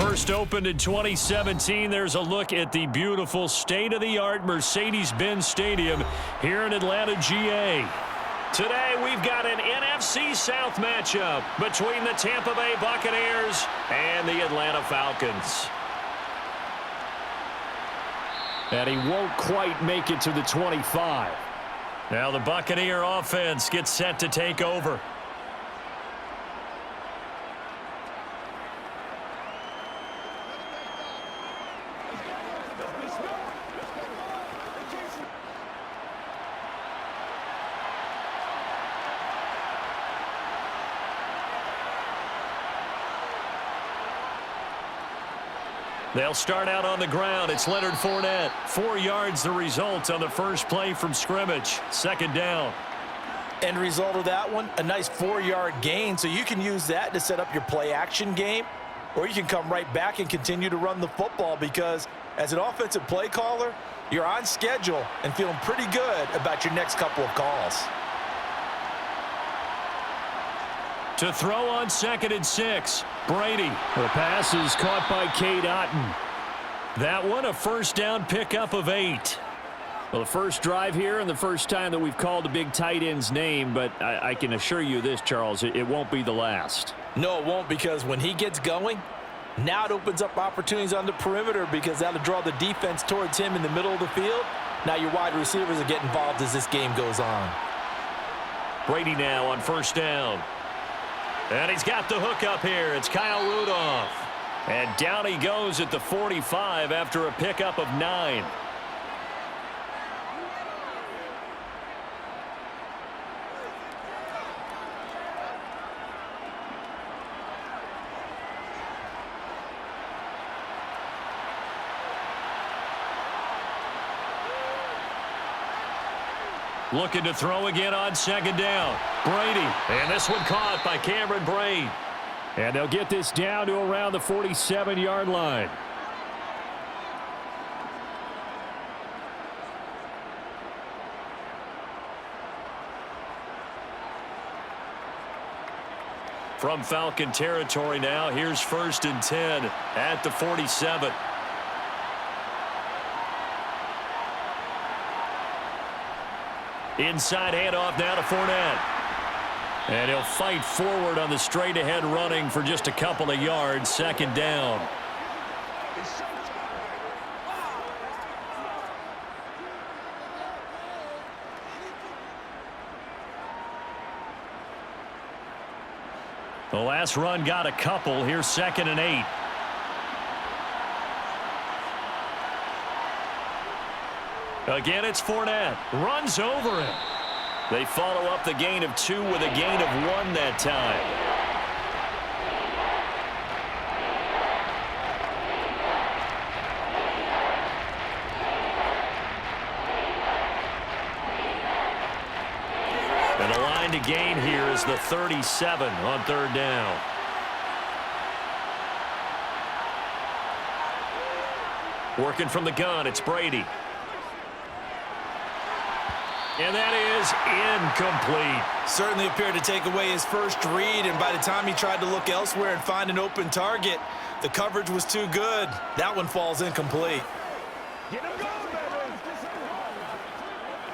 First opened in 2017, there's a look at the beautiful state-of-the-art Mercedes-Benz Stadium here in Atlanta, GA. Today, we've got an NFC South matchup between the Tampa Bay Buccaneers and the Atlanta Falcons. And he won't quite make it to the 25. Now the Buccaneer offense gets set to take over. They'll start out on the ground. It's Leonard Fournette. 4 yards the result on the first play from scrimmage. Second down. End result of that one, a nice 4-yard gain. So you can use that to set up your play-action game, or you can come right back and continue to run the football because as an offensive play caller, you're on schedule and feeling pretty good about your next couple of calls. To throw on 2nd and 6, Brady. The pass is caught by Cade Otton. That one, a first down pickup of 8. Well, the first drive here and the first time that we've called a big tight end's name, but I can assure you this, Charles, it won't be the last. No, it won't, because when he gets going, now it opens up opportunities on the perimeter because that'll draw the defense towards him in the middle of the field. Now your wide receivers will get involved as this game goes on. Brady now on first down. And he's got the hook up here. It's Kyle Rudolph. And down he goes at the 45 after a pickup of 9. Looking to throw again on 2nd down. Brady. And this one caught by Cameron Brate. And they'll get this down to around the 47-yard line. From Falcon territory now, here's 1st and 10 at the 47. Inside handoff now to Fournette. And he'll fight forward on the straight-ahead running for just a couple of yards. 2nd down. The last run got a couple. Here's 2nd and 8. Again, it's Fournette. Runs over him. They follow up the gain of 2 with a gain of 1 that time. And the line to gain here is the 37 on 3rd down. Working from the gun, it's Brady. And that is incomplete. Certainly appeared to take away his first read, and by the time he tried to look elsewhere and find an open target, the coverage was too good. That one falls incomplete. Get him going, baby.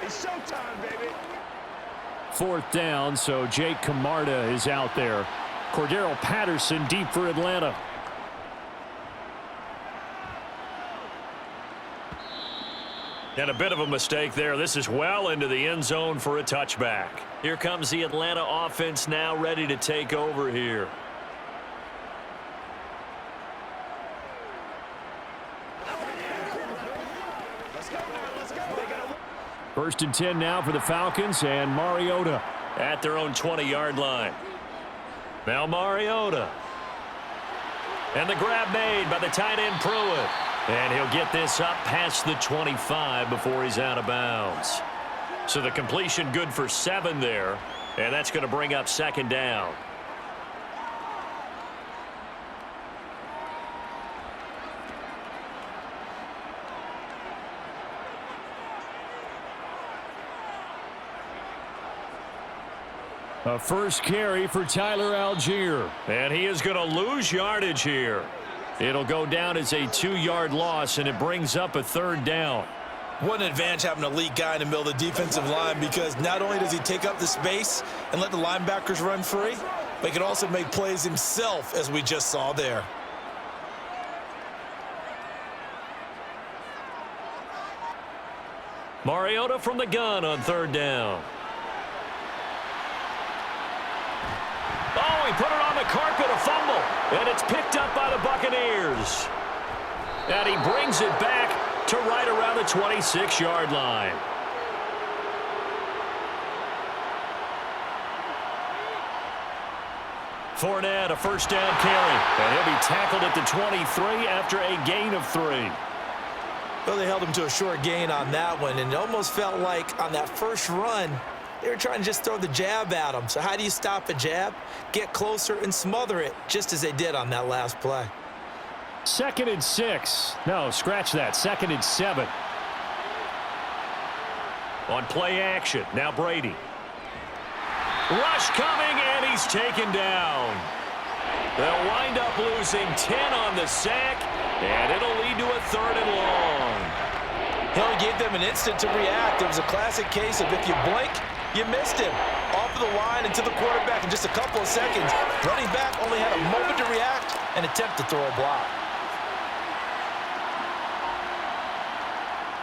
It's showtime, baby. 4th down, so Jake Camarda is out there. Cordero Patterson deep for Atlanta. And a bit of a mistake there. This is well into the end zone for a touchback. Here comes the Atlanta offense now ready to take over here. First and 10 now for the Falcons, and Mariota at their own 20-yard line. Now Mariota. And the grab made by the tight end Pruitt. And he'll get this up past the 25 before he's out of bounds. So the completion good for 7 there. And that's going to bring up 2nd down. A first carry for Tyler Algier. And he is going to lose yardage here. It'll go down as a 2-yard loss, and it brings up a third down. What an advantage having an elite guy in the middle of the defensive line, because not only does he take up the space and let the linebackers run free, but he can also make plays himself, as we just saw there. Mariota from the gun on third down. Oh, he put it on the carpet, a fumble, and it's picked up by the Buccaneers. And he brings it back to right around the 26-yard line. Fournette, a first down carry, and he'll be tackled at the 23 after a gain of 3. Well, they held him to a short gain on that one, and it almost felt like on that first run, they were trying to just throw the jab at him. So how do you stop a jab? Get closer and smother it, just as they did on that last play. 2nd and 6. No, scratch that. 2nd and 7. On play action, now Brady. Rush coming, and he's taken down. They'll wind up losing 10 on the sack, and it'll lead to a 3rd and long. He only gave them an instant to react. It was a classic case of if you blink, you missed him. Off of the line and to the quarterback in just a couple of seconds. Running back only had a moment to react and attempt to throw a block.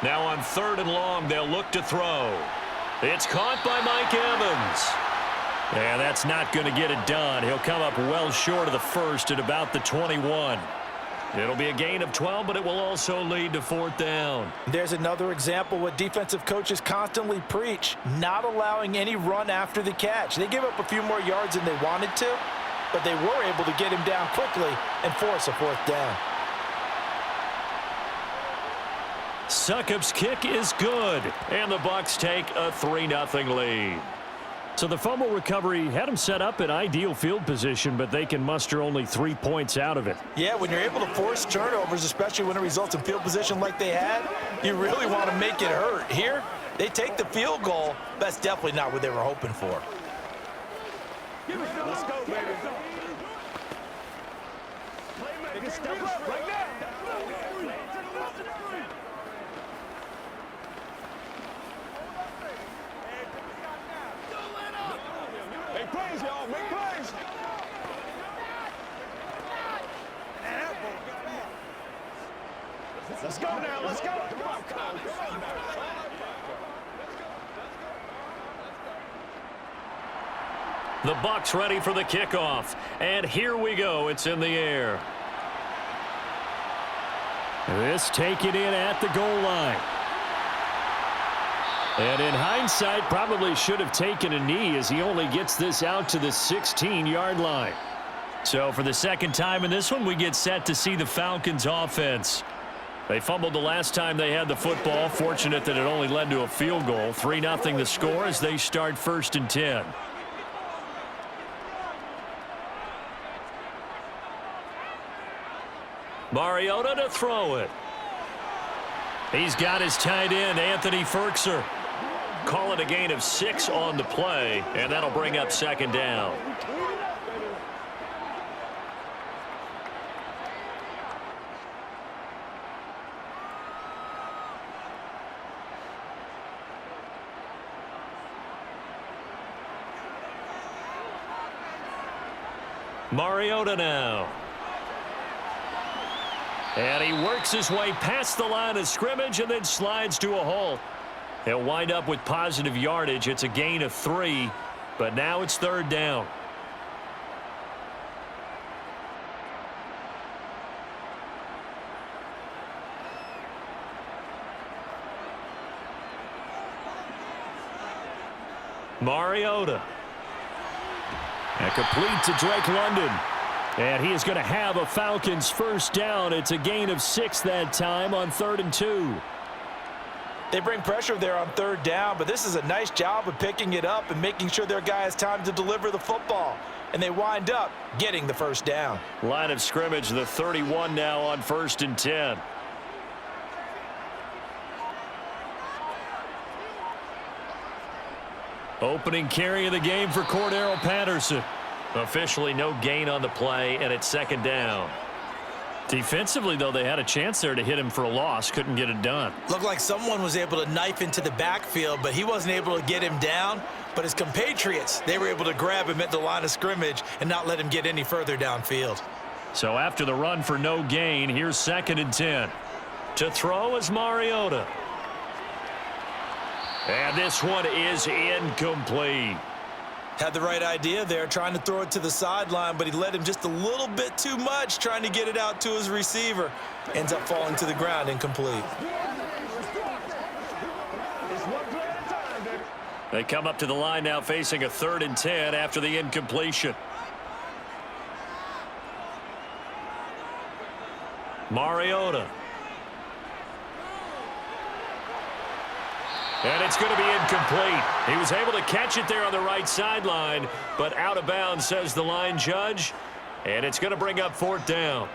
Now on 3rd and long, they'll look to throw. It's caught by Mike Evans. And that's not going to get it done. He'll come up well short of the first at about the 21. It'll be a gain of 12, but it will also lead to 4th down. There's another example what defensive coaches constantly preach, not allowing any run after the catch. They give up a few more yards than they wanted to, but they were able to get him down quickly and force a 4th down. Succop's kick is good, and the Bucs take a 3-0 lead. So the fumble recovery had them set up in ideal field position, but they can muster only 3 points out of it. Yeah, when you're able to force turnovers, especially when it results in field position like they had, you really want to make it hurt. Here, they take the field goal. That's definitely not what they were hoping for. Let's go, baby. Playmaker, step up right now. Make plays, y'all. Make plays. Let's go now. Let's go. The Bucs ready for the kickoff. And here we go. It's in the air. This taken in at the goal line. And in hindsight, probably should have taken a knee as he only gets this out to the 16-yard line. So for the second time in this one, we get set to see the Falcons offense. They fumbled the last time they had the football. Fortunate that it only led to a field goal. 3-0 the score as they start 1st and 10. Mariota to throw it. He's got his tight end, Anthony Ferkser. Call it a gain of 6 on the play, and that'll bring up 2nd down. Mariota now. And he works his way past the line of scrimmage and then slides to a halt. He'll wind up with positive yardage. It's a gain of 3, but now it's 3rd down. Mariota. And complete to Drake London. And he is going to have a Falcons 1st down. It's a gain of 6 that time on 3rd and 2. They bring pressure there on 3rd down, but this is a nice job of picking it up and making sure their guy has time to deliver the football. And they wind up getting the 1st down. Line of scrimmage, the 31 now on 1st and 10. Opening carry of the game for Cordero Patterson. Officially no gain on the play, and it's 2nd down. Defensively, though, they had a chance there to hit him for a loss. Couldn't get it done. Looked like someone was able to knife into the backfield, but he wasn't able to get him down. But his compatriots, they were able to grab him at the line of scrimmage and not let him get any further downfield. So after the run for no gain, here's 2nd and 10. To throw is Mariota. And this one is incomplete. Had the right idea there, trying to throw it to the sideline, but he led him just a little bit too much, trying to get it out to his receiver. Ends up falling to the ground, incomplete. They come up to the line now facing a 3rd and 10 after the incompletion. Mariota. And it's going to be incomplete. He was able to catch it there on the right sideline, but out of bounds, says the line judge. And it's going to bring up 4th down.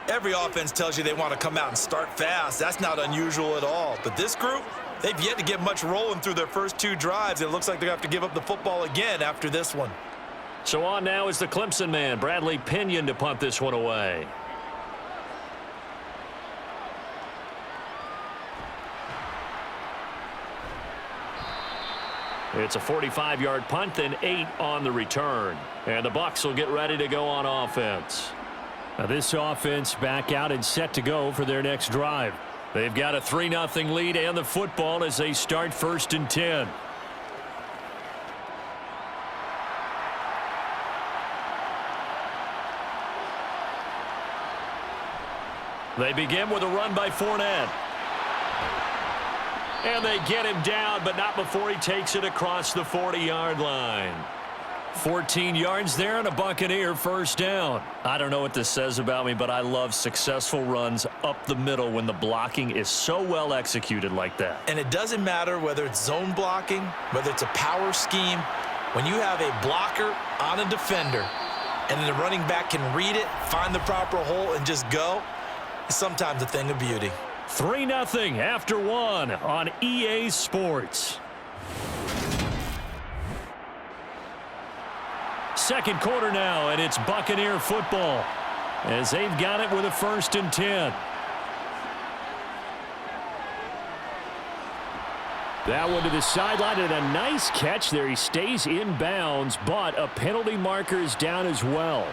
Every offense tells you they want to come out and start fast. That's not unusual at all. But this group, they've yet to get much rolling through their first 2 drives. It looks like they're going to have to give up the football again after this one. So on now is the Clemson man, Bradley Pinion, to punt this one away. It's a 45-yard punt, then 8 on the return. And the Bucs will get ready to go on offense. Now this offense back out and set to go for their next drive. They've got a 3-0 lead and the football as they start 1st and 10. They begin with a run by Fournette. And they get him down, but not before he takes it across the 40-yard line. 14 yards there and a Buccaneer 1st down. I don't know what this says about me, but I love successful runs up the middle when the blocking is so well executed like that. And it doesn't matter whether it's zone blocking, whether it's a power scheme. When you have a blocker on a defender and then the running back can read it, find the proper hole, and just go, it's sometimes a thing of beauty. 3-0 after 1 on EA Sports. Second quarter now, and it's Buccaneer football as they've got it with a 1st and 10. That one to the sideline, and a nice catch there. He stays in bounds, but a penalty marker is down as well.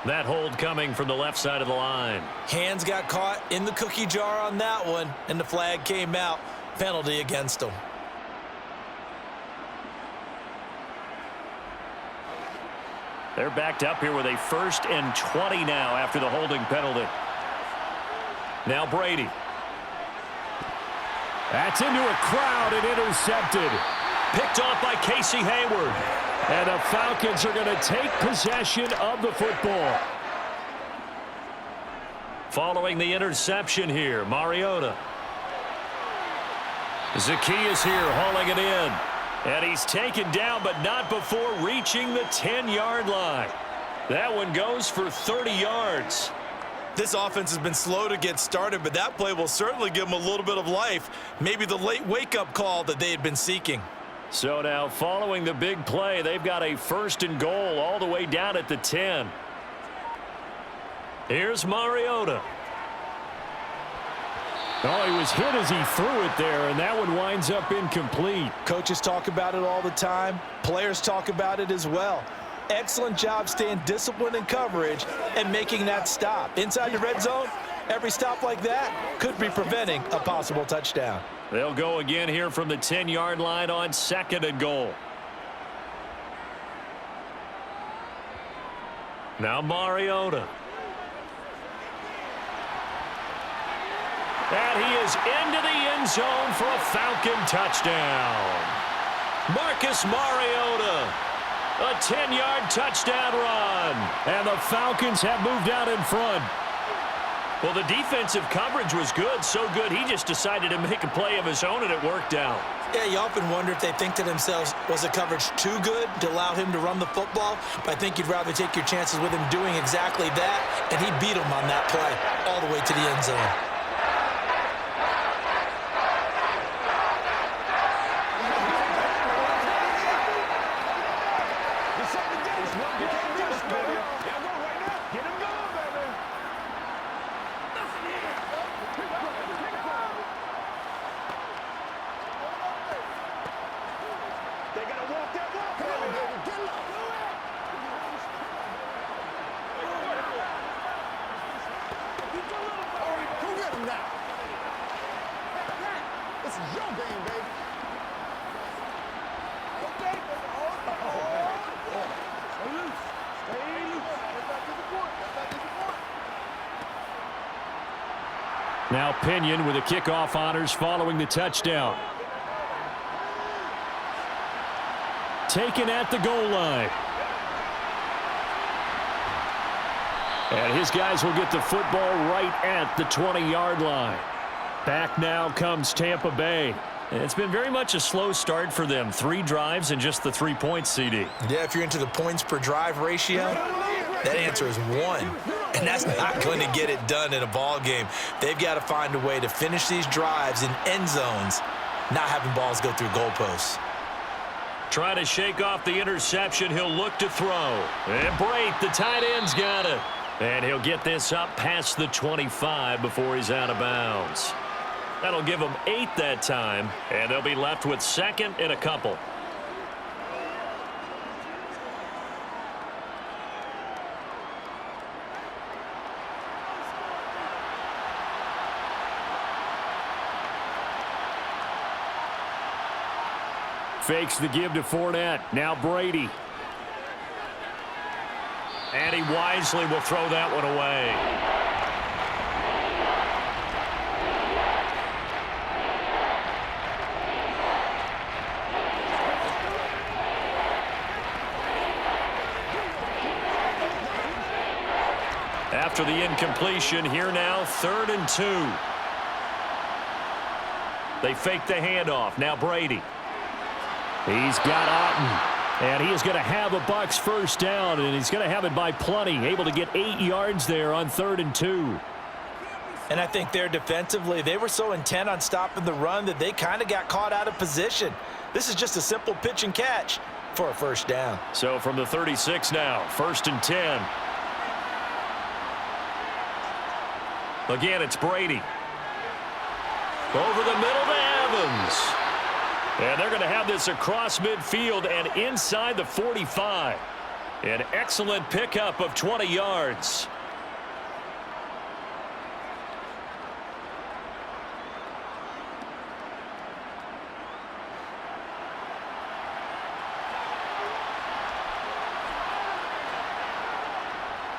That hold coming from the left side of the line. Hands got caught in the cookie jar on that one, and the flag came out. Penalty against him. They're backed up here with a 1st and 20 now after the holding penalty. Now Brady. That's into a crowd and intercepted. Picked off by Casey Hayward. And the Falcons are going to take possession of the football. Following the interception here, Mariota. Zacchaeus here hauling it in. And he's taken down, but not before reaching the 10-yard line. That one goes for 30 yards. This offense has been slow to get started, but that play will certainly give them a little bit of life. Maybe the late wake-up call that they had been seeking. So now following the big play, they've got a 1st and goal all the way down at the 10. Here's Mariota. Oh, he was hit as he threw it there, and that one winds up incomplete. Coaches talk about it all the time. Players talk about it as well. Excellent job staying disciplined in coverage and making that stop. Inside the red zone, every stop like that could be preventing a possible touchdown. They'll go again here from the 10-yard line on 2nd and goal. Now Mariota. And he is into the end zone for a Falcon touchdown. Marcus Mariota, a 10-yard touchdown run. And the Falcons have moved out in front. Well, the defensive coverage was good, so good he just decided to make a play of his own, and it worked out. Yeah, you often wonder if they think to themselves, was the coverage too good to allow him to run the football? But I think you'd rather take your chances with him doing exactly that, and he beat him on that play all the way to the end zone. game now. This is your game, baby. Okay. Stay loose. Stay loose. Get back to the court. Get back to the court. Now Pinion with the kickoff honors following the touchdown. Taken at the goal line. And his guys will get the football right at the 20-yard line. Back now comes Tampa Bay. It's been very much a slow start for them. 3 drives and just the 3 points, CD. Yeah, if you're into the points per drive ratio, that answer is 1. And that's not going to get it done in a ball game. They've got to find a way to finish these drives in end zones, not having balls go through goalposts. Trying to shake off the interception. He'll look to throw. And Brate, the tight end's got it. And he'll get this up past the 25 before he's out of bounds. That'll give them 8 that time, and they'll be left with 2nd and a couple. Fakes the give to Fournette. Now Brady. And he wisely will throw that one away. After the incompletion, here now, 3rd and 2. They fake the handoff. Now Brady. He's got Otten. And he is going to have a Bucs first down, and he's going to have it by plenty. Able to get 8 yards there on 3rd and 2. And I think there defensively, they were so intent on stopping the run that they kind of got caught out of position. This is just a simple pitch and catch for a first down. So from the 36 now, 1st and 10. Again, it's Brady. Over the middle to Evans. And they're going to have this across midfield and inside the 45. An excellent pickup of 20 yards.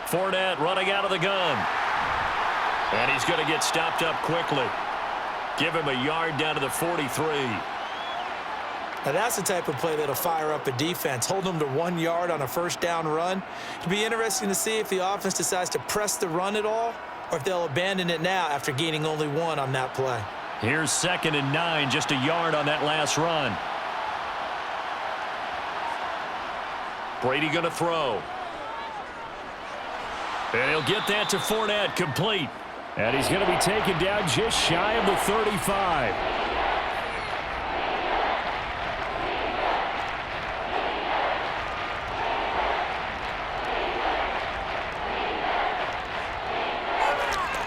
Fournette running out of the gun. And he's going to get stopped up quickly. Give him a yard down to the 43. Now that's the type of play that'll fire up a defense. Hold them to 1 yard on a first down run. It'll be interesting to see if the offense decides to press the run at all or if they'll abandon it now after gaining only 1 on that play. Here's 2nd and 9, just a yard on that last run. Brady going to throw. And he'll get that to Fournette, complete. And he's going to be taken down just shy of the 35.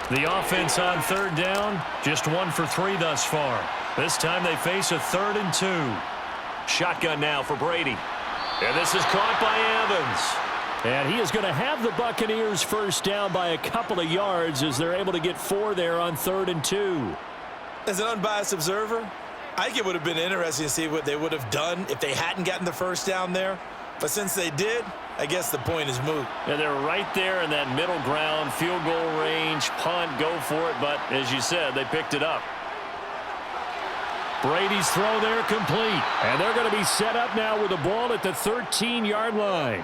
The offense on 3rd down, just 1 for 3 thus far. This time they face a 3rd and 2. Shotgun now for Brady. And this is caught by Evans. And he is going to have the Buccaneers first down by a couple of yards as they're able to get 4 there on 3rd and 2. As an unbiased observer, I think it would have been interesting to see what they would have done if they hadn't gotten the first down there. But since they did, I guess the point is moot. And they're right there in that middle ground, field goal range, punt, go for it. But as you said, they picked it up. Brady's throw there complete. And they're going to be set up now with the ball at the 13-yard line.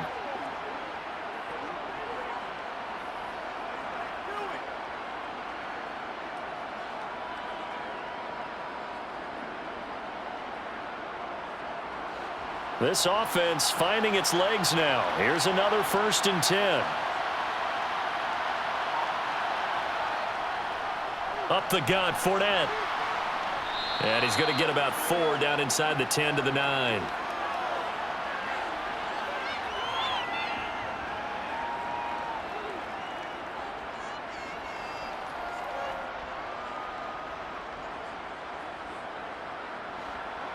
This offense finding its legs now. Here's another 1st and 10. Up the gut, Fournette. And he's going to get about 4 down inside the 10 to the 9.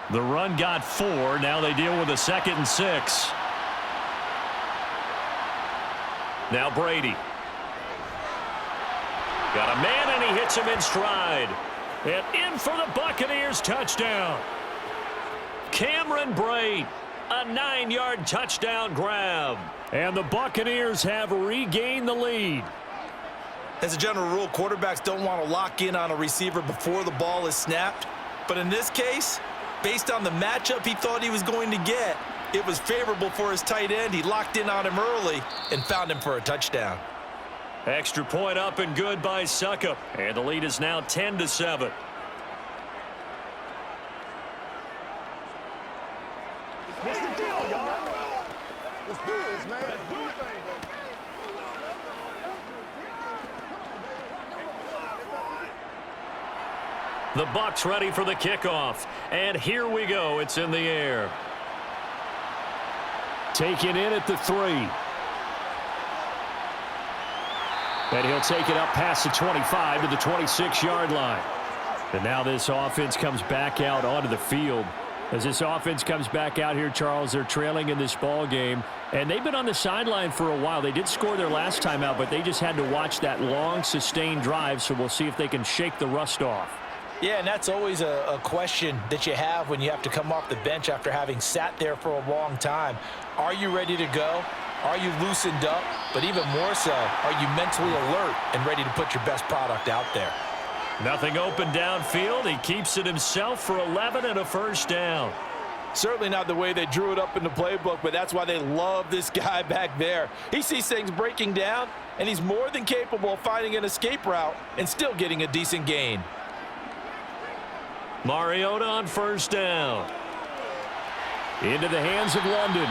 The run got 4. Now they deal with a 2nd and 6. Now Brady. Got a man, and he hits him in stride. And in for the Buccaneers touchdown. Cameron Braid, a 9-yard touchdown grab. And the Buccaneers have regained the lead. As a general rule, quarterbacks don't want to lock in on a receiver before the ball is snapped. But in this case, based on the matchup he thought he was going to get, it was favorable for his tight end. He locked in on him early and found him for a touchdown. Extra point up and good by Suckup. And the lead is now 10-7. What's the deal, y'all? Let's do this, man. Let's do this thing, The Bucs ready for the kickoff. And here we go. It's in the air. Taken in at the 3. And he'll take it up past the 25 to the 26-yard line. And now this offense comes back out onto the field. As this offense comes back out here, Charles, they're trailing in this ball game. And they've been on the sideline for a while. They did score their last time out, but they just had to watch that long, sustained drive. So we'll see if they can shake the rust off. Yeah, and that's always a question that you have when you have to come off the bench after having sat there for a long time. Are you ready to go? Are you loosened up? But even more so, are you mentally alert and ready to put your best product out there? Nothing open downfield. He keeps it himself for 11 and a first down. Certainly not the way they drew it up in the playbook, but that's why they love this guy back there. He sees things breaking down, and he's more than capable of finding an escape route and still getting a decent gain. Mariota on first down. Into the hands of London.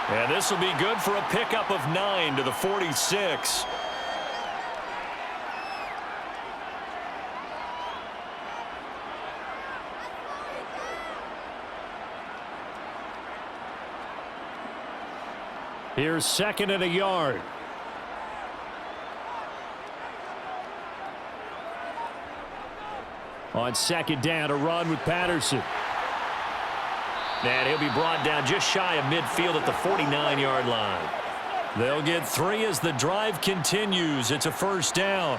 And this will be good for a pickup of 9 to the 46. Here's 2nd and a yard. On 2nd down, a run with Patterson. And he'll be brought down just shy of midfield at the 49-yard line. They'll get 3 as the drive continues. It's a first down.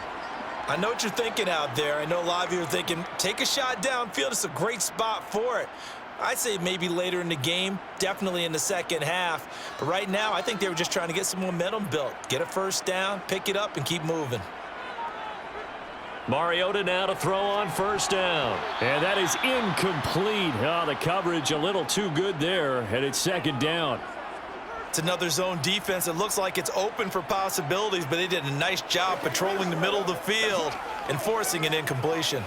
I know what you're thinking out there. I know a lot of you are thinking, take a shot downfield. It's a great spot for it. I'd say maybe later in the game, definitely in the second half. But right now, I think they were just trying to get some momentum built. Get a first down, pick it up, and keep moving. Mariota now to throw on first down. And that is incomplete. Oh, the coverage a little too good there, and it's 2nd down. It's another zone defense. It looks like it's open for possibilities, but they did a nice job patrolling the middle of the field and forcing an incompletion.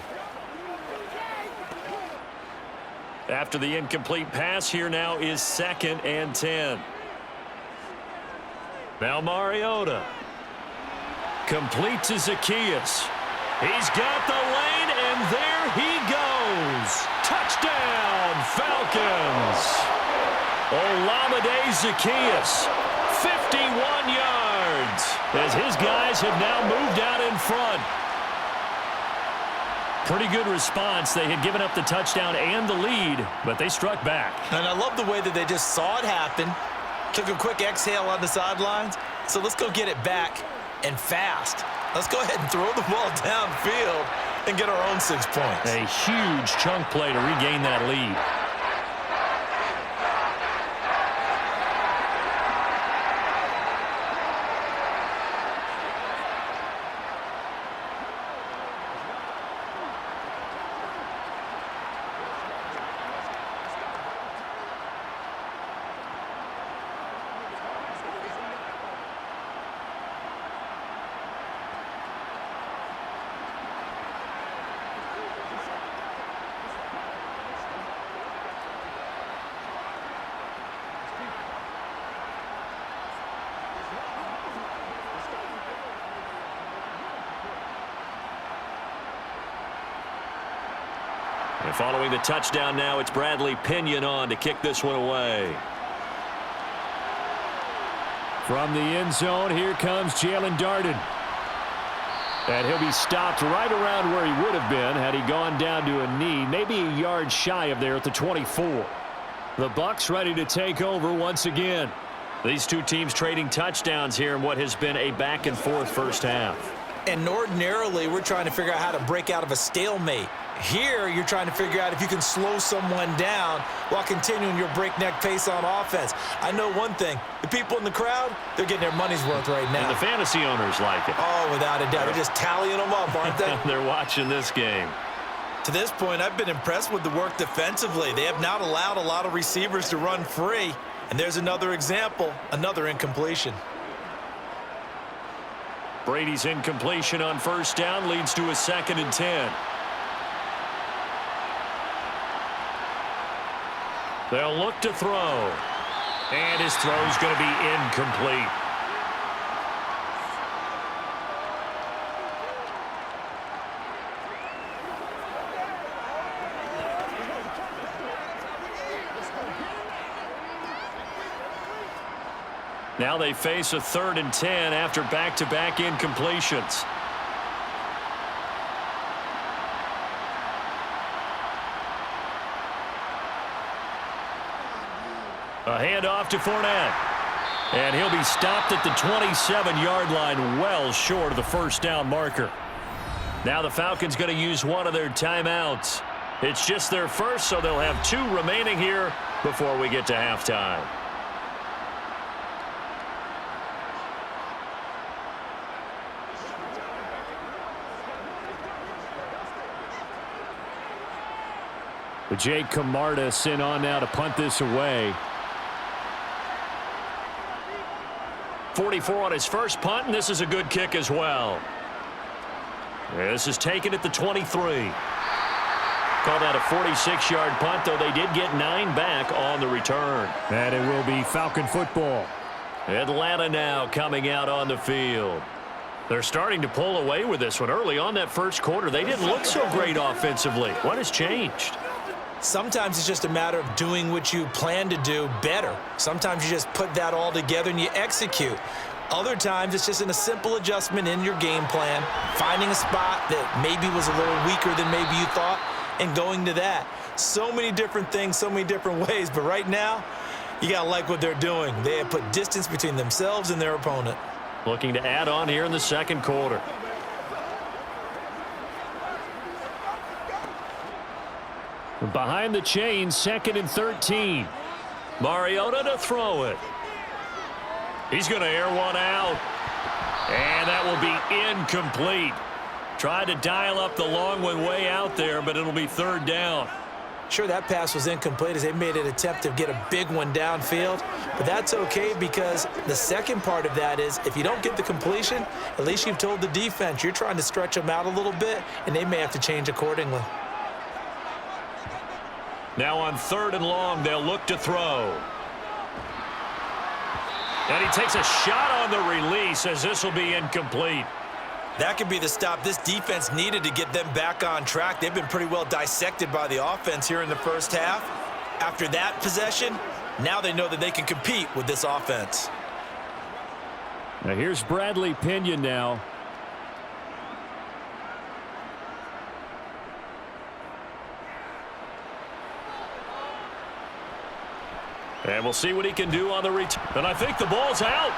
After the incomplete pass, here now is 2nd and 10. Now Mariota. Complete to Zacchaeus. He's got the lane, and there he goes. Touchdown, Falcons. Olamide Zacchaeus, 51 yards, as his guys have now moved out in front. Pretty good response. They had given up the touchdown and the lead, but they struck back. And I love the way that they just saw it happen, took a quick exhale on the sidelines. So let's go get it back and fast. Let's go ahead and throw the ball downfield and get our own 6 points. A huge chunk play to regain that lead. And following the touchdown now, it's Bradley Pinion on to kick this one away. From the end zone, here comes Jalen Darden. And he'll be stopped right around where he would have been had he gone down to a knee, maybe a yard shy of there at the 24. The Bucs ready to take over once again. These two teams trading touchdowns here in what has been a back-and-forth first half. And ordinarily, we're trying to figure out how to break out of a stalemate. Here, you're trying to figure out if you can slow someone down while continuing your breakneck pace on offense. I know one thing. The people in the crowd, they're getting their money's worth right now. And the fantasy owners like it. Oh, without a doubt. They're just tallying them up, aren't they? They're watching this game. To this point, I've been impressed with the work defensively. They have not allowed a lot of receivers to run free. And there's another example, another incompletion. Brady's incompletion on first down leads to a 2nd and 10. They'll look to throw. And his throw's going to be incomplete. Now they face a 3rd and 10 after back-to-back incompletions. A handoff to Fournette. And he'll be stopped at the 27-yard line, well short of the first down marker. Now the Falcons going to use one of their timeouts. It's just their first, so they'll have 2 remaining here before we get to halftime. But Jake Camarda sent on now to punt this away. 44 on his first punt, and this is a good kick as well. This is taken at the 23. Call that a 46-yard punt, though they did get 9 back on the return. And it will be Falcon football. Atlanta now coming out on the field. They're starting to pull away with this one. Early on that first quarter, they didn't look so great offensively. What has changed? Sometimes it's just a matter of doing what you plan to do better. Sometimes you just put that all together and you execute. Other times it's just in a simple adjustment in your game plan, finding a spot that maybe was a little weaker than maybe you thought, and going to that. So many different things, so many different ways, but right now, you got to like what they're doing. They have put distance between themselves and their opponent. Looking to add on here in the second quarter. Behind the chains, 2nd and 13. Mariota to throw it. He's going to air one out. And that will be incomplete. Tried to dial up the long one way out there, but it'll be 3rd down. Sure, that pass was incomplete as they made an attempt to get a big one downfield, but that's okay because the second part of that is if you don't get the completion, at least you've told the defense you're trying to stretch them out a little bit, and they may have to change accordingly. Now on 3rd and long, they'll look to throw. And he takes a shot on the release as this will be incomplete. That could be the stop this defense needed to get them back on track. They've been pretty well dissected by the offense here in the first half. After that possession, now they know that they can compete with this offense. Now here's Bradley Pinion now. And we'll see what he can do on the return. And I think the ball's out.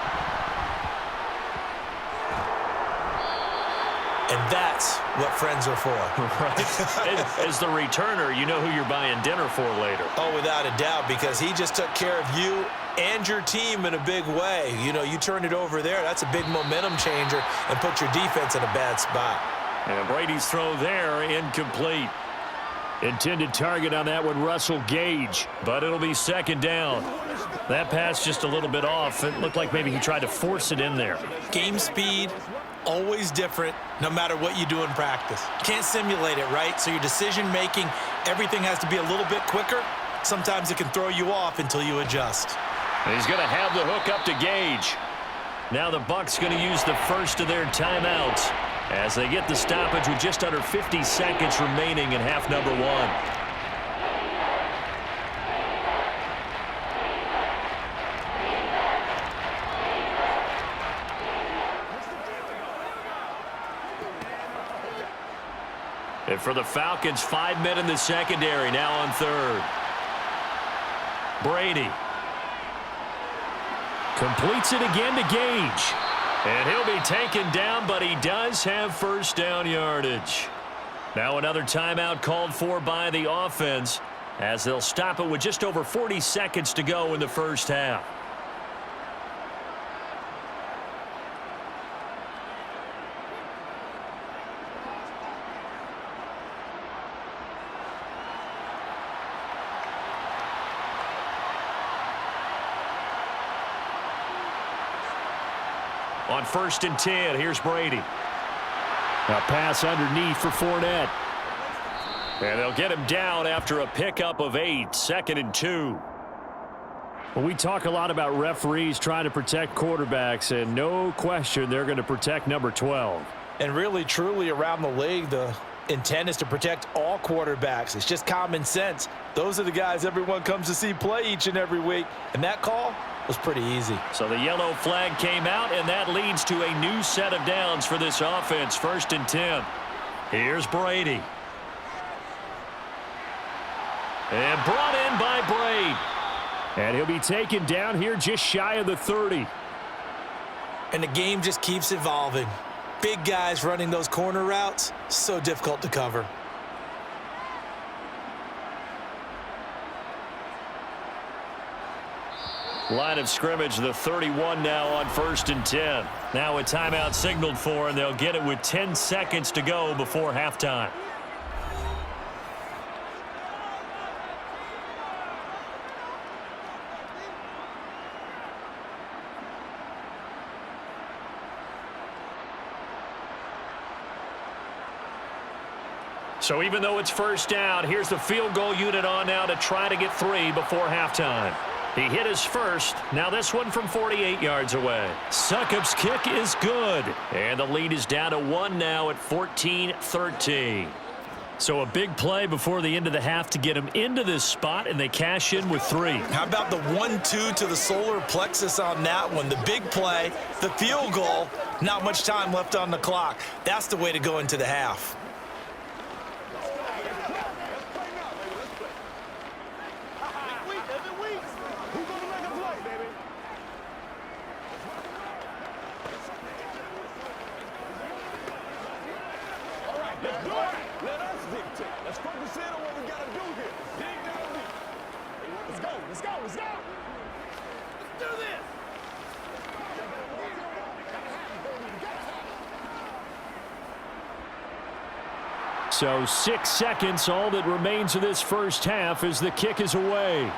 And that's what friends are for. Right. As the returner, you know who you're buying dinner for later. Oh, without a doubt, because he just took care of you and your team in a big way. You know, you turn it over there, that's a big momentum changer and put your defense in a bad spot. And Brady's throw there, incomplete. Intended target on that one, Russell Gage, but it'll be 2nd down. That pass just a little bit off. It looked like maybe he tried to force it in there. Game speed, always different, no matter what you do in practice. Can't simulate it, right? So your decision-making, everything has to be a little bit quicker. Sometimes it can throw you off until you adjust. And he's going to have the hook up to Gage. Now the Bucs going to use the first of their timeouts as they get the stoppage with just under 50 seconds remaining in half number 1. And for the Falcons, 5 men in the secondary, now on 3rd. Brady completes it again to Gage. And he'll be taken down, but he does have first down yardage. Now another timeout called for by the offense as they'll stop it with just over 40 seconds to go in the first half. On 1st and 10, here's Brady. A pass underneath for Fournette. And they'll get him down after a pickup of 8, 2nd and 2. Well, we talk a lot about referees trying to protect quarterbacks, and no question they're going to protect number 12. And really, truly, around the league, the intent is to protect all quarterbacks. It's just common sense. Those are the guys everyone comes to see play each and every week. And that call was pretty easy. So the yellow flag came out, and that leads to a new set of downs for this offense. 1st and 10. Here's Brady. And brought in by Brady. And he'll be taken down here just shy of the 30. And the game just keeps evolving. Big guys running those corner routes, so difficult to cover. Line of scrimmage, the 31 now on 1st and 10. Now a timeout signaled for, and they'll get it with 10 seconds to go before halftime. So even though it's first down, here's the field goal unit on now to try to get 3 before halftime. He hit his first. Now this one from 48 yards away. Succop's kick is good. And the lead is down to 1 now at 14-13. So a big play before the end of the half to get him into this spot, and they cash in with 3. How about the 1-2 to the solar plexus on that one? The big play, the field goal, not much time left on the clock. That's the way to go into the half. Let's focus in on what we got to do here. Dig down deep. Let's go. Let's go. Let's go. Let's do this. So 6 seconds, all that remains of this first half as the kick is away.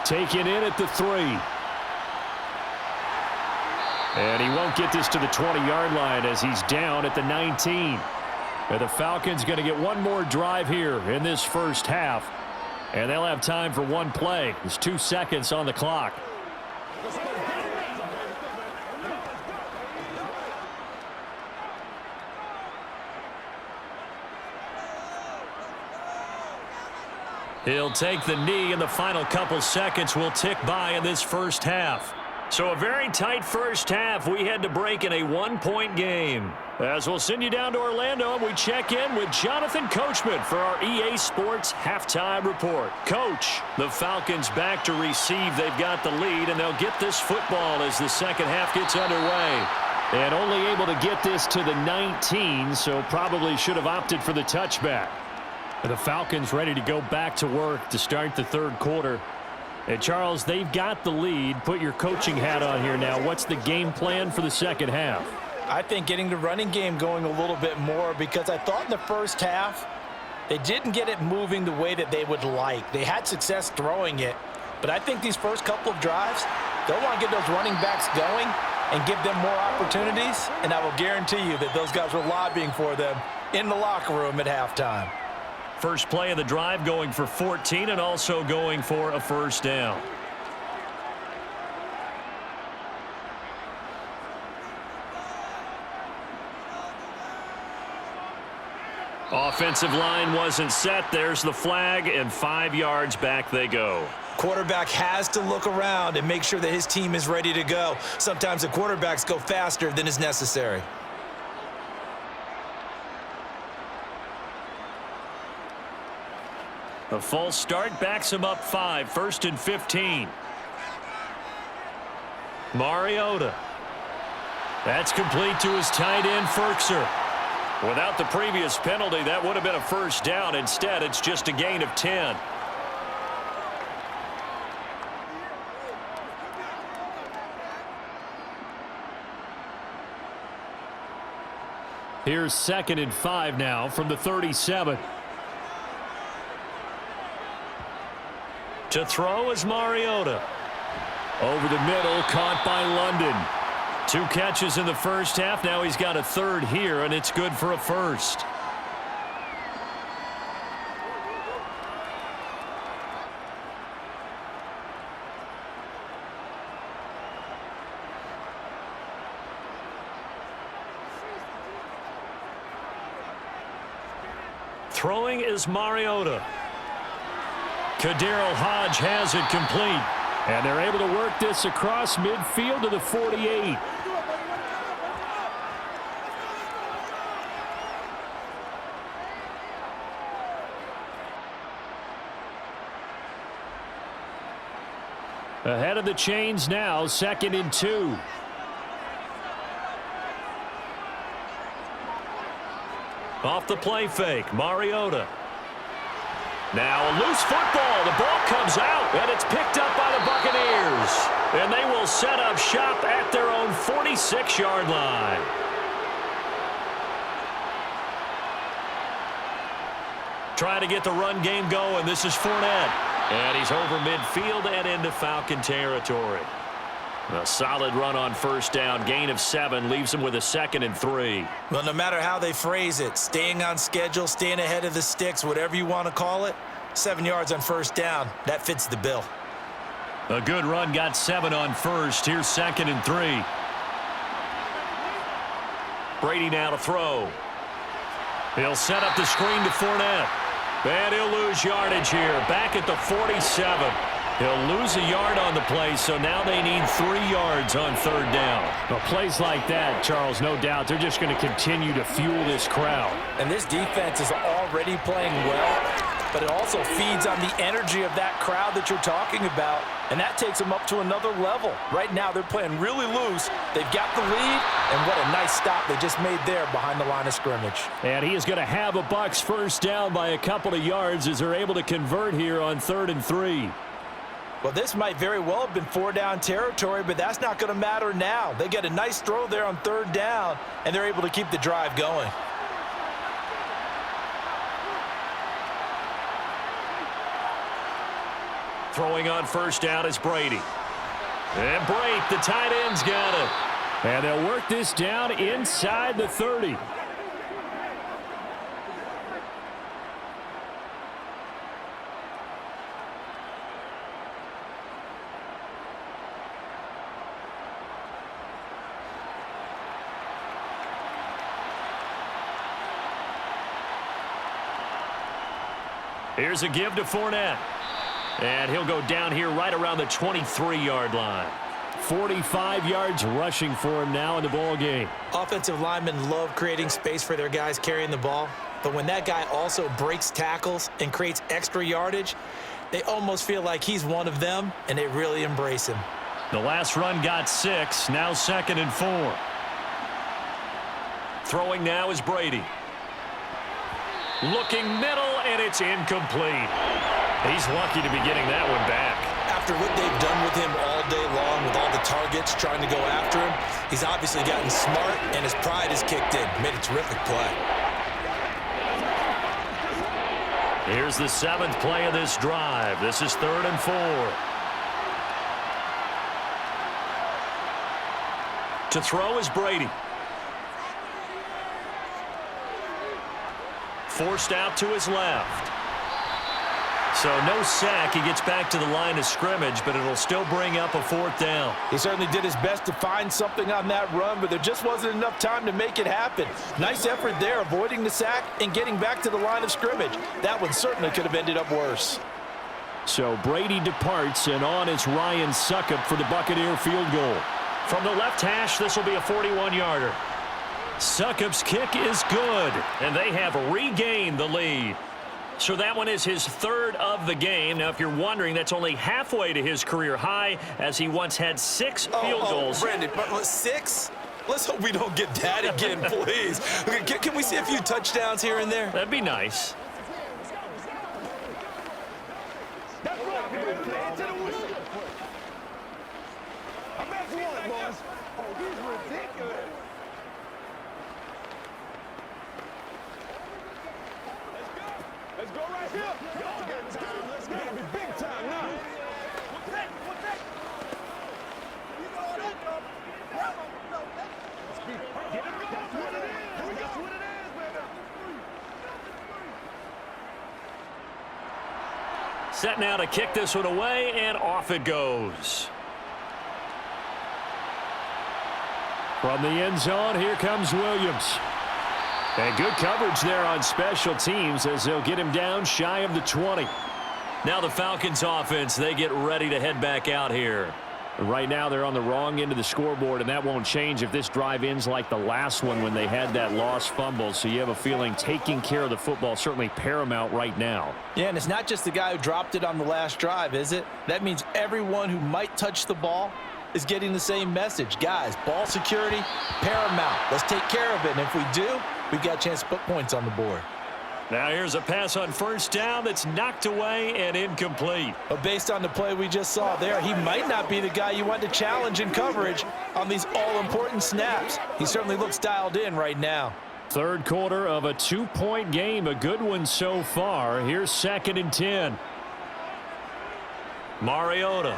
Taken in at the 3. And he won't get this to the 20-yard line as he's down at the 19. And the Falcons going to get one more drive here in this first half. And they'll have time for one play. There's 2 seconds on the clock. He'll take the knee, and the final couple seconds will tick by in this first half. So a very tight first half. We had to break in a 1-point game. As we'll send you down to Orlando, and we check in with Jonathan Coachman for our EA Sports Halftime Report. Coach, the Falcons back to receive. They've got the lead, and they'll get this football as the second half gets underway. And only able to get this to the 19, so probably should have opted for the touchback. The Falcons ready to go back to work to start the third quarter. And Charles, they've got the lead. Put your coaching hat on here now. What's the game plan for the second half? I think getting the running game going a little bit more, because I thought in the first half they didn't get it moving the way that they would like. They had success throwing it, but I think these first couple of drives, they'll want to get those running backs going and give them more opportunities, and I will guarantee you that those guys were lobbying for them in the locker room at halftime. First play of the drive going for 14 and also going for a first down. Offensive line wasn't set. There's the flag, and 5 yards back they go. Quarterback has to look around and make sure that his team is ready to go. Sometimes the quarterbacks go faster than is necessary. A false start backs him up 5, 1st and 15. Mariota. That's complete to his tight end, Ferkser. Without the previous penalty, that would have been a first down. Instead, it's just a gain of 10. Here's 2nd and 5 now from the 37. To throw is Mariota. Over the middle, caught by London. 2 catches in the first half. Now he's got a third here, and it's good for a first. Throwing is Mariota. Kadarius Hodge has it complete. And they're able to work this across midfield to the 48. Ahead of the chains now, 2nd and 2. Off the play fake, Mariota. Now a loose football. The ball comes out, and it's picked up by the Buccaneers. And they will set up shop at their own 46-yard line. Trying to get the run game going. This is Fournette. And he's over midfield and into Falcon territory. A solid run on first down. Gain of 7 leaves him with a 2nd and 3. Well, no matter how they phrase it, staying on schedule, staying ahead of the sticks, whatever you want to call it, 7 yards on first down, that fits the bill. A good run, got 7 on first. Here's 2nd and 3. Brady now to throw. He'll set up the screen to Fournette. And he'll lose yardage here. Back at the 47. He'll lose a yard on the play, so now they need 3 yards on third down. Well, plays like that, Charles, no doubt, they're just going to continue to fuel this crowd. And this defense is already playing well, but it also feeds on the energy of that crowd that you're talking about, and that takes them up to another level. Right now, they're playing really loose. They've got the lead, and what a nice stop they just made there behind the line of scrimmage. And he is going to have a Bucs first down by a couple of yards as they're able to convert here on 3rd and 3. Well, this might very well have been 4-down territory, but that's not going to matter now. They get a nice throw there on 3rd down, and they're able to keep the drive going. Throwing on first down is Brady. And Brate, the tight end's got it. And they'll work this down inside the 30. Here's a give to Fournette. And he'll go down here right around the 23-yard line. 45 yards rushing for him now in the ball game. Offensive linemen love creating space for their guys carrying the ball, but when that guy also breaks tackles and creates extra yardage, they almost feel like he's one of them, and they really embrace him. The last run got 6, now 2nd and 4. Throwing now is Brady. Looking middle, and it's incomplete. He's lucky to be getting that one back. After what they've done with him all day long with all the targets trying to go after him, he's obviously gotten smart, and his pride has kicked in. Made a terrific play. Here's the 7th play of this drive. This is 3rd and 4. To throw is Brady. Forced out to his left. So no sack. He gets back to the line of scrimmage, but it'll still bring up a 4th down. He certainly did his best to find something on that run, but there just wasn't enough time to make it happen. Nice effort there, avoiding the sack and getting back to the line of scrimmage. That one certainly could have ended up worse. So Brady departs, and on is Ryan Succop for the Buccaneer field goal. From the left hash, this will be a 41-yarder. Succop's kick is good, and they have regained the lead. So that one is his 3rd of the game. Now, if you're wondering, that's only halfway to his career high, as he once had 6 field goals. Brandon, but 6? Let's hope we don't get that again, please. Okay, can we see a few touchdowns here and there? That'd be nice. That's right, baby. Play it to the whistle. I bet you want it, boys. Oh, he's ridiculous. Let's go right here. Y'all got time. Let's go. It's gonna be big time now. What's that? What's that? You know what that go? Get it going. That's what it is. That's what it is, baby. Set now to kick this one away, and off it goes. From the end zone, here comes Williams. And good coverage there on special teams as they'll get him down shy of the 20. Now the Falcons offense, they get ready to head back out here. Right now they're on the wrong end of the scoreboard, and that won't change if this drive ends like the last one when they had that lost fumble. So you have a feeling taking care of the football certainly paramount right now. Yeah, and it's not just the guy who dropped it on the last drive, is it? That means everyone who might touch the ball is getting the same message. Guys, ball security, paramount. Let's take care of it, and if we do, we've got a chance to put points on the board. Now here's a pass on first down that's knocked away and incomplete. But based on the play we just saw there, he might not be the guy you want to challenge in coverage on these all-important snaps. He certainly looks dialed in right now. Third quarter of a 2-point game, a good one so far. Here's 2nd and 10. Mariota.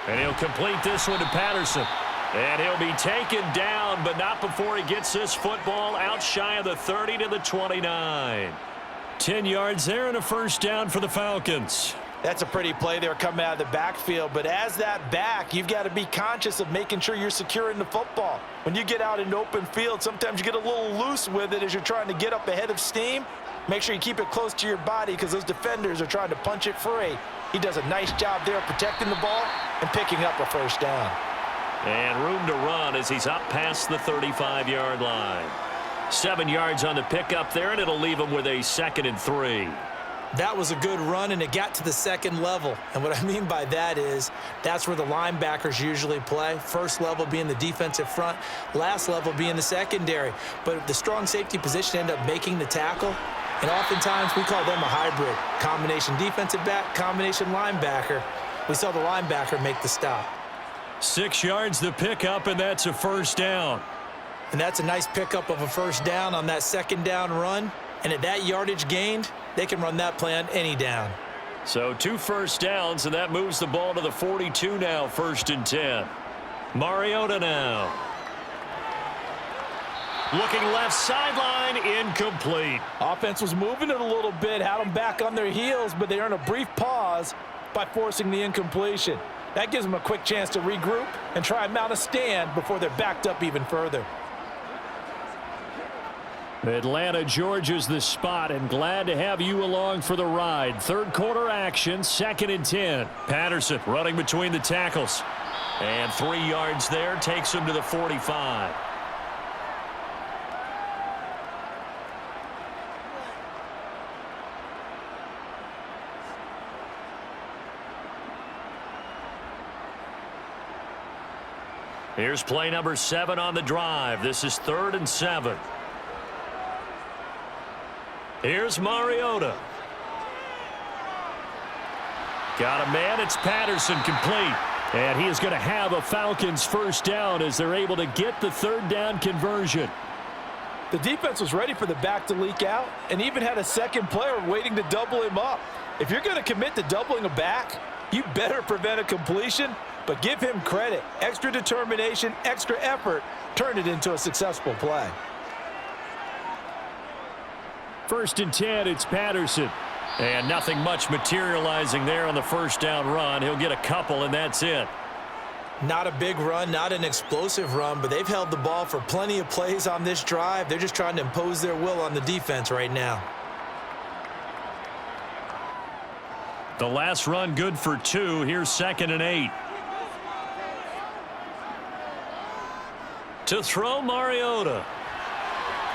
And he'll complete this one to Patterson. And he'll be taken down, but not before he gets this football out shy of the 30 to the 29. 10 yards there and a first down for the Falcons. That's a pretty play there coming out of the backfield, but as that back, you've got to be conscious of making sure you're securing the football. When you get out in open field, sometimes you get a little loose with it as you're trying to get up ahead of steam. Make sure you keep it close to your body because those defenders are trying to punch it free. He does a nice job there protecting the ball and picking up a first down. And room to run as he's up past the 35-yard line. 7 yards on the pickup there, and it'll leave him with a 2nd and 3. That was a good run, and it got to the second level. And what I mean by that is that's where the linebackers usually play. First level being the defensive front, last level being the secondary. But the strong safety position ended up making the tackle, and oftentimes we call them a hybrid. Combination defensive back, combination linebacker. We saw the linebacker make the stop. 6 yards the pickup, and that's a first down. And that's a nice pickup of a first down on that second down run. And at that yardage gained, they can run that play on any down. So 2 first downs, and that moves the ball to the 42 now, 1st and 10. Mariota now. Looking left sideline, incomplete. Offense was moving it a little bit, had them back on their heels, but they earned a brief pause by forcing the incompletion. That gives them a quick chance to regroup and try and mount a stand before they're backed up even further. Atlanta, Georgia's the spot, and glad to have you along for the ride. Third quarter action, 2nd and 10. Patterson running between the tackles. And 3 yards there takes him to the 45. Here's play number 7 on the drive. This is 3rd and 7. Here's Mariota. Got a man. It's Patterson, complete. And he is going to have a Falcons first down as they're able to get the 3rd down conversion. The defense was ready for the back to leak out and even had a second player waiting to double him up. If you're going to commit to doubling a back, you better prevent a completion, but give him credit. Extra determination, extra effort, turn it into a successful play. 1st and 10, it's Patterson. And nothing much materializing there on the first down run. He'll get a couple, and that's it. Not a big run, not an explosive run, but they've held the ball for plenty of plays on this drive. They're just trying to impose their will on the defense right now. The last run good for 2. Here's 2nd and 8. To throw, Mariota.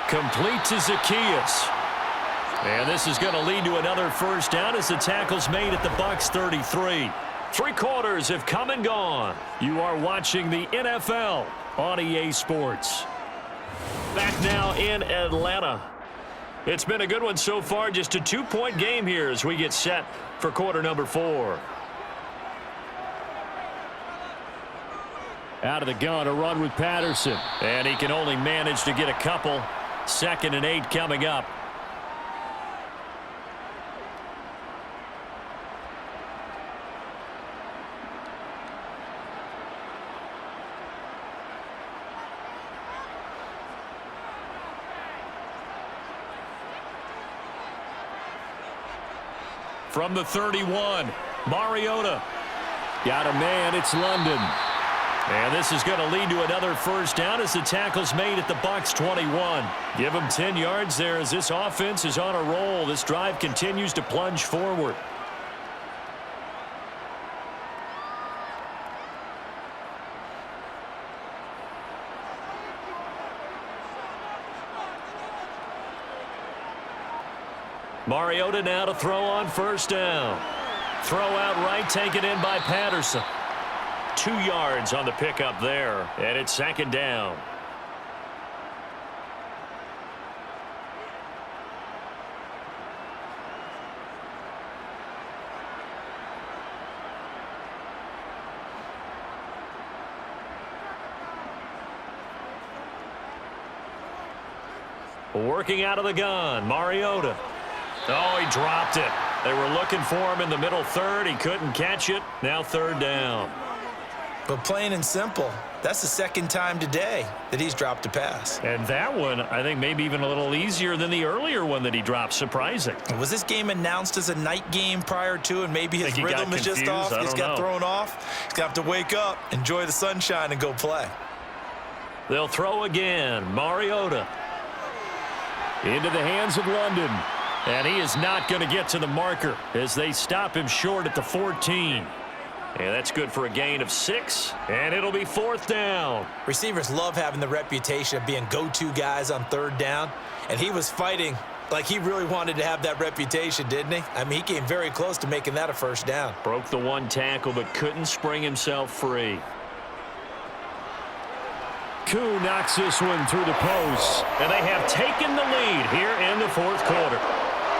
Complete to Zacchaeus. And this is going to lead to another first down as the tackle's made at the Bucs 33. Three quarters have come and gone. You are watching the NFL on EA Sports. Back now in Atlanta. It's been a good one so far. Just a 2-point game here as we get set for quarter number 4. Out of the gun, a run with Patterson. And he can only manage to get a couple. 2nd and 8 coming up. From the 31, Mariota. Got a man, it's London. And this is going to lead to another first down as the tackle's made at the Bucs 21. Give them 10 yards there as this offense is on a roll. This drive continues to plunge forward. Mariota now to throw on first down. Throw out right, taken in by Patterson. 2 yards on the pickup there, and it's 2nd down. Working out of the gun, Mariota. Oh, he dropped it. They were looking for him in the middle third. He couldn't catch it. Now 3rd down. But plain and simple, that's the 2nd time today that he's dropped a pass. And that one, I think, maybe even a little easier than the earlier one that he dropped. Surprising. Was this game announced as a night game prior to, and maybe his rhythm is just off? He's got thrown off. He's got to wake up, enjoy the sunshine, and go play. They'll throw again. Mariota. Into the hands of London. And he is not going to get to the marker as they stop him short at the 14. And that's good for a gain of 6, and it'll be 4th down. Receivers love having the reputation of being go-to guys on 3rd down, and he was fighting like he really wanted to have that reputation, didn't he? I mean, he came very close to making that a 1st down. Broke the 1 tackle, but couldn't spring himself free. Koo knocks this one through the post. And they have taken the lead here in the 4th quarter.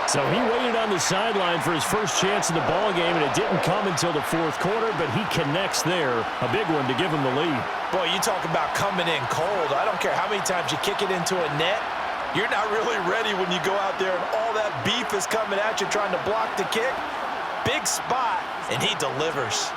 So he waited on the sideline for his first chance in the ball game, and it didn't come until the 4th quarter, but he connects there. A big one to give him the lead. Boy, you talk about coming in cold. I don't care how many times you kick it into a net. You're not really ready when you go out there and all that beef is coming at you trying to block the kick. Big spot, and he delivers.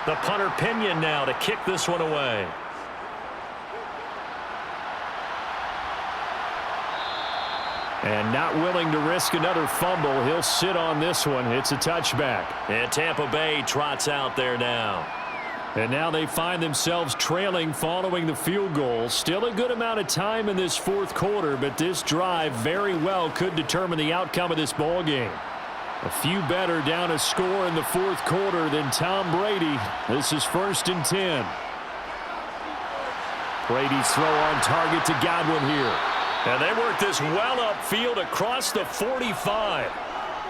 The punter Pinion now to kick this one away. And not willing to risk another fumble. He'll sit on this one. It's a touchback. And Tampa Bay trots out there now. And now they find themselves trailing following the field goal. Still a good amount of time in this 4th quarter, but this drive very well could determine the outcome of this ball game. A few better down a score in the 4th quarter than Tom Brady. This is 1st and 10. Brady's throw on target to Godwin here. And they work this well upfield across the 45.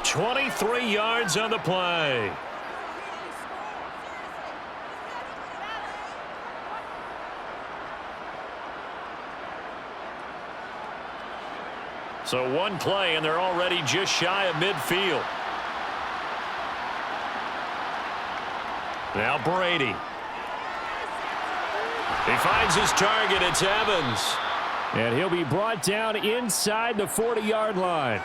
23 yards on the play. So 1 play, and they're already just shy of midfield. Now Brady. He finds his target. It's Evans. And he'll be brought down inside the 40-yard line.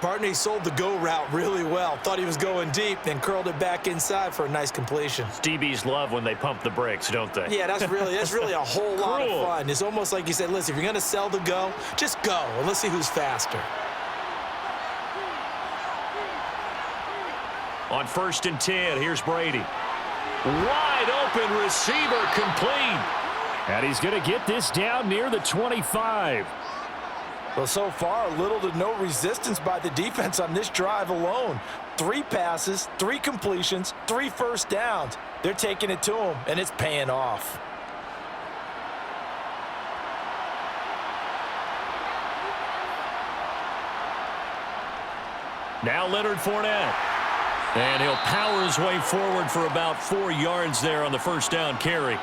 Partner, he sold the go route really well. Thought he was going deep, then curled it back inside for a nice completion. DBs love when they pump the brakes, don't they? Yeah, that's really a whole lot of fun. It's almost like you said, listen, if you're going to sell the go, just go, and let's see who's faster. On 1st and 10, here's Brady. Wide open receiver complete. And he's going to get this down near the 25. Well, so far, little to no resistance by the defense on this drive alone. 3 passes, 3 completions, 3 first downs. They're taking it to him, and it's paying off. Now Leonard Fournette. And he'll power his way forward for about 4 yards there on the first down carry.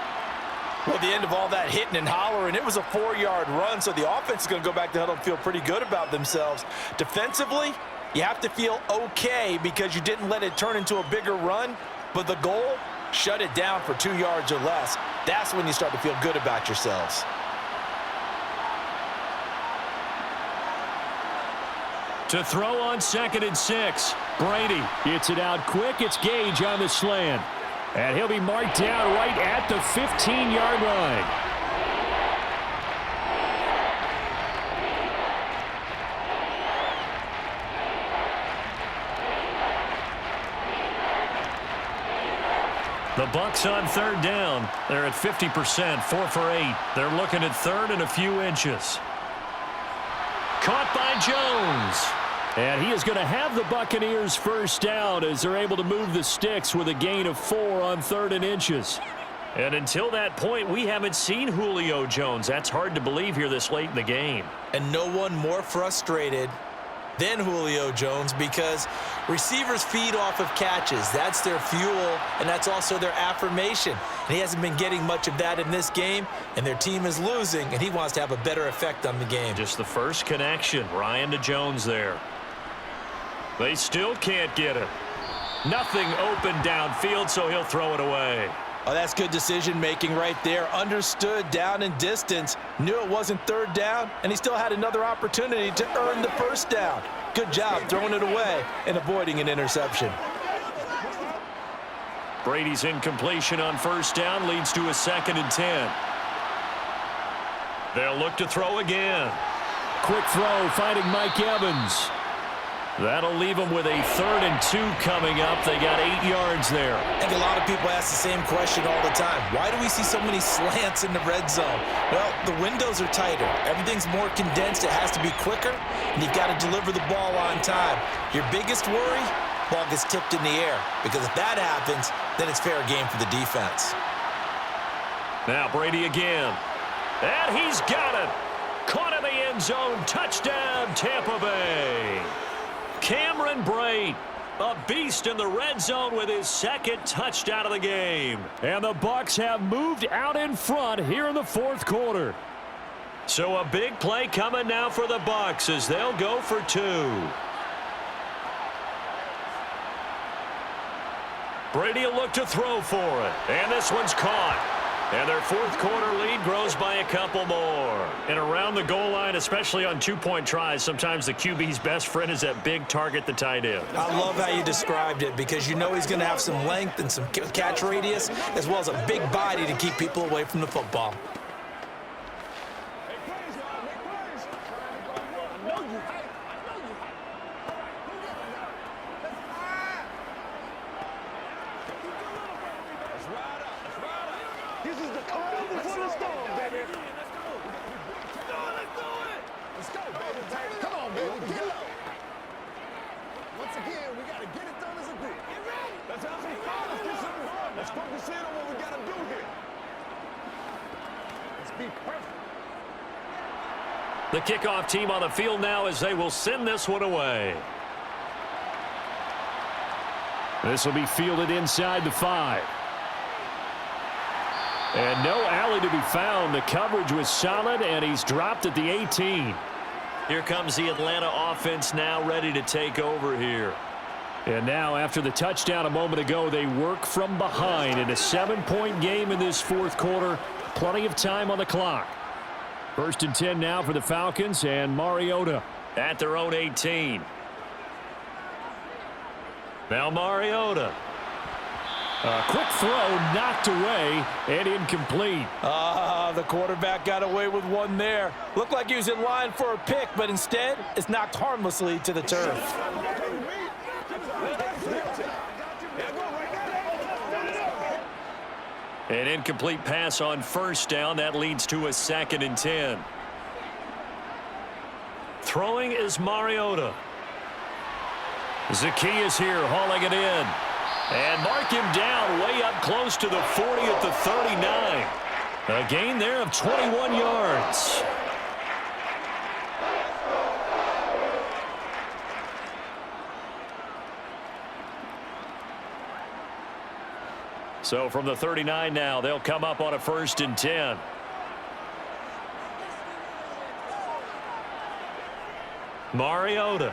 Well, at the end of all that hitting and hollering, it was a 4-yard run, so the offense is going to go back to huddle and feel pretty good about themselves. Defensively, you have to feel okay because you didn't let it turn into a bigger run, but the goal, shut it down for 2 yards or less. That's when you start to feel good about yourselves. To throw on 2nd and 6. Brady gets it out quick. It's Gage on the slant. And he'll be marked down right at the 15-yard line. The Bucs on 3rd down. They're at 50%, 4 for 8. They're looking at 3rd and a few inches. Caught by Jones. And he is going to have the Buccaneers first down as they're able to move the sticks with a gain of 4 on 3rd and inches. And until that point, we haven't seen Julio Jones. That's hard to believe here this late in the game. And no one more frustrated than Julio Jones because receivers feed off of catches. That's their fuel, and that's also their affirmation. And he hasn't been getting much of that in this game, and their team is losing, and he wants to have a better effect on the game. Just the first connection, Ryan to Jones there. They still can't get it. Nothing open downfield, so he'll throw it away. Oh, that's good decision-making right there. Understood down and distance. Knew it wasn't 3rd down, and he still had another opportunity to earn the first down. Good job throwing it away and avoiding an interception. Brady's incompletion on 1st down leads to a 2nd and 10. They'll look to throw again. Quick throw, finding Mike Evans. That'll leave them with a 3rd and 2 coming up. They got 8 yards there. I think a lot of people ask the same question all the time. Why do we see so many slants in the red zone? Well, the windows are tighter. Everything's more condensed. It has to be quicker, and you've got to deliver the ball on time. Your biggest worry, ball gets tipped in the air, because if that happens, then it's fair game for the defense. Now Brady again. And he's got it. Caught in the end zone. Touchdown, Tampa Bay. Cameron Brate, a beast in the red zone with his 2nd touchdown of the game. And the Bucs have moved out in front here in the 4th quarter. So a big play coming now for the Bucs as they'll go for 2. Brady will look to throw for it. And this one's caught. And their 4th quarter lead grows by a couple more. And around the goal line, especially on 2-point tries, sometimes the QB's best friend is that big target, the tight end. I love how you described it because you know he's going to have some length and some catch radius as well as a big body to keep people away from the football. This is the calm before the storm, baby. Let's go. Let's go, baby. Come on, baby. Get low. Once again, we got to get it done as a group. Get ready. Let's have some fun. Let's get something fun. Let's focus in on what we got to do here. Let's be perfect. The kickoff team on the field now as they will send this one away. This will be fielded inside the 5. And no alley to be found. The coverage was solid, and he's dropped at the 18. Here comes the Atlanta offense now ready to take over here. And now, after the touchdown a moment ago, they work from behind in a 7-point game in this 4th quarter. Plenty of time on the clock. 1st and 10 now for the Falcons, and Mariota at their own 18. Now Mariota. A quick throw knocked away and incomplete. The quarterback got away with one there. Looked like he was in line for a pick, but instead it's knocked harmlessly to the turf. An incomplete pass on first down. That leads to a 2nd and 10. Throwing is Mariota. Zacchaeus here hauling it in. And mark him down way up close to the 40 at the 39. A gain there of 21 yards. So from the 39 now, they'll come up on a 1st and 10. Mariota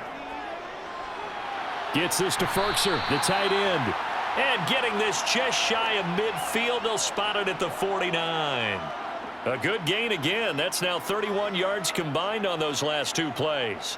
gets this to Firkser, the tight end. And getting this just shy of midfield, they'll spot it at the 49. A good gain again. That's now 31 yards combined on those last 2 plays.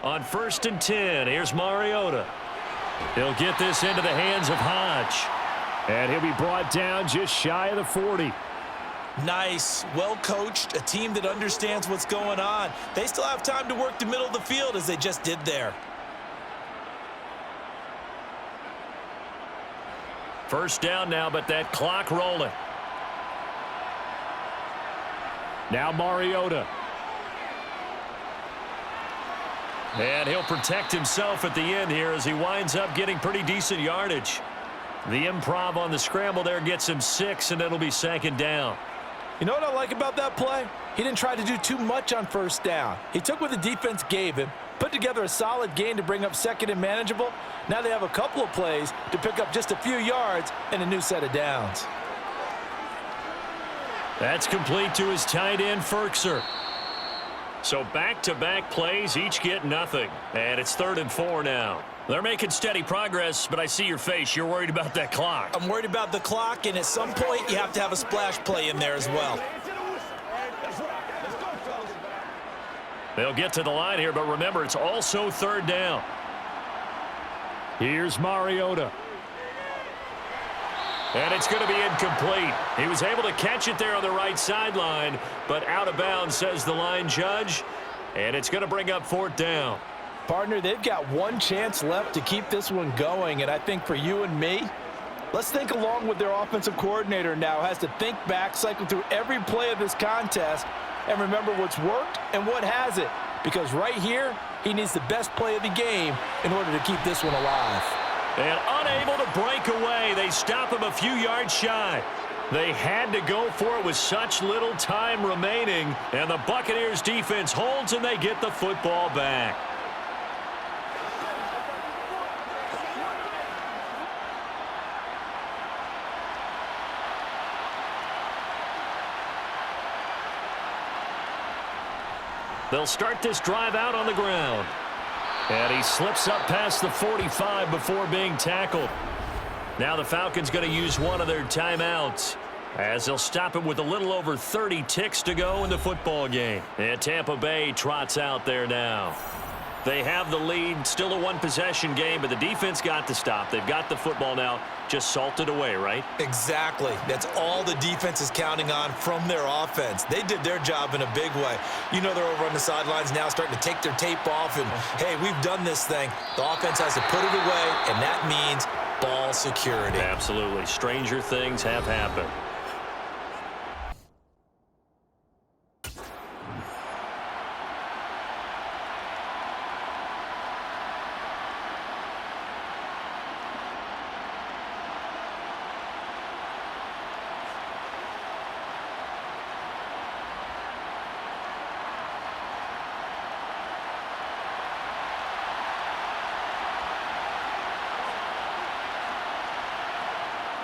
On 1st and 10, here's Mariota. He'll get this into the hands of Hodge. And he'll be brought down just shy of the 40. Nice, well coached, a team that understands what's going on. They still have time to work the middle of the field as they just did there. 1st down now, but that clock rolling. Now Mariota. And he'll protect himself at the end here as he winds up getting pretty decent yardage. The improv on the scramble there gets him 6, and it'll be 2nd down. You know what I like about that play? He didn't try to do too much on 1st down. He took what the defense gave him, put together a solid gain to bring up 2nd and manageable. Now they have a couple of plays to pick up just a few yards and a new set of downs. That's complete to his tight end, Firkser. So back-to-back plays, each get nothing. And it's 3rd and 4 now. They're making steady progress, but I see your face. You're worried about that clock. I'm worried about the clock, and at some point you have to have a splash play in there as well. They'll get to the line here, but remember, it's also 3rd down. Here's Mariota. And it's going to be incomplete. He was able to catch it there on the right sideline, but out of bounds, says the line judge. And it's going to bring up 4th down. Partner, they've got one chance left to keep this one going, and I think for you and me, let's think along with their offensive coordinator now. Has to think back, cycle through every play of this contest, and remember what's worked and what hasn't. Because right here, he needs the best play of the game in order to keep this one alive. And unable to break away, they stop him a few yards shy. They had to go for it with such little time remaining, and the Buccaneers defense holds and they get the football back. They'll start this drive out on the ground. And he slips up past the 45 before being tackled. Now the Falcons going to use one of their timeouts as they'll stop it with a little over 30 ticks to go in the football game. And Tampa Bay trots out there now. They have the lead, still a one-possession game, but the defense got to stop. They've got the football now, just salted away, right? Exactly. That's all the defense is counting on from their offense. They did their job in a big way. You know they're over on the sidelines now starting to take their tape off, and, hey, we've done this thing. The offense has to put it away, and that means ball security. Absolutely. Stranger things have happened.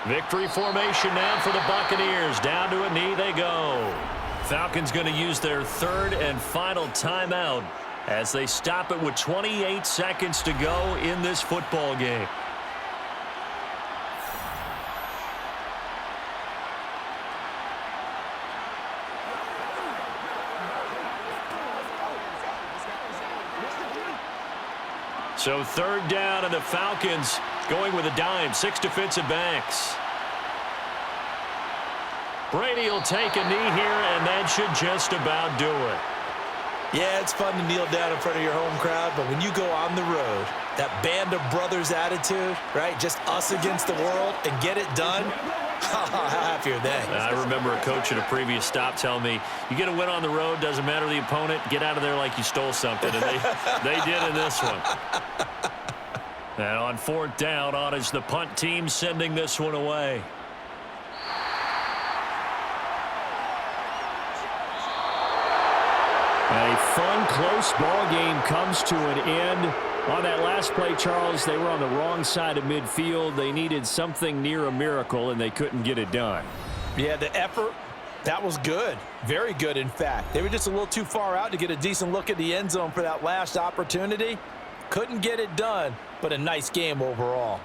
Victory formation now for the Buccaneers. Down to a knee they go. Falcons going to use their 3rd and final timeout as they stop it with 28 seconds to go in this football game. So third down, and the Falcons going with a dime. 6 defensive backs. Brady will take a knee here, and that should just about do it. Yeah, it's fun to kneel down in front of your home crowd, but when you go on the road, that band of brothers attitude, right, just us against the world, and get it done, how happy are they? I remember a coach at a previous stop telling me, you get a win on the road, doesn't matter the opponent, get out of there like you stole something, and they did in this one. And on fourth down, on is the punt team sending this one away. A fun, close ball game comes to an end. On that last play, Charles, they were on the wrong side of midfield. They needed something near a miracle, and they couldn't get it done. Yeah, the effort, that was good. Very good, in fact. They were just a little too far out to get a decent look at the end zone for that last opportunity. Couldn't get it done, but a nice game overall.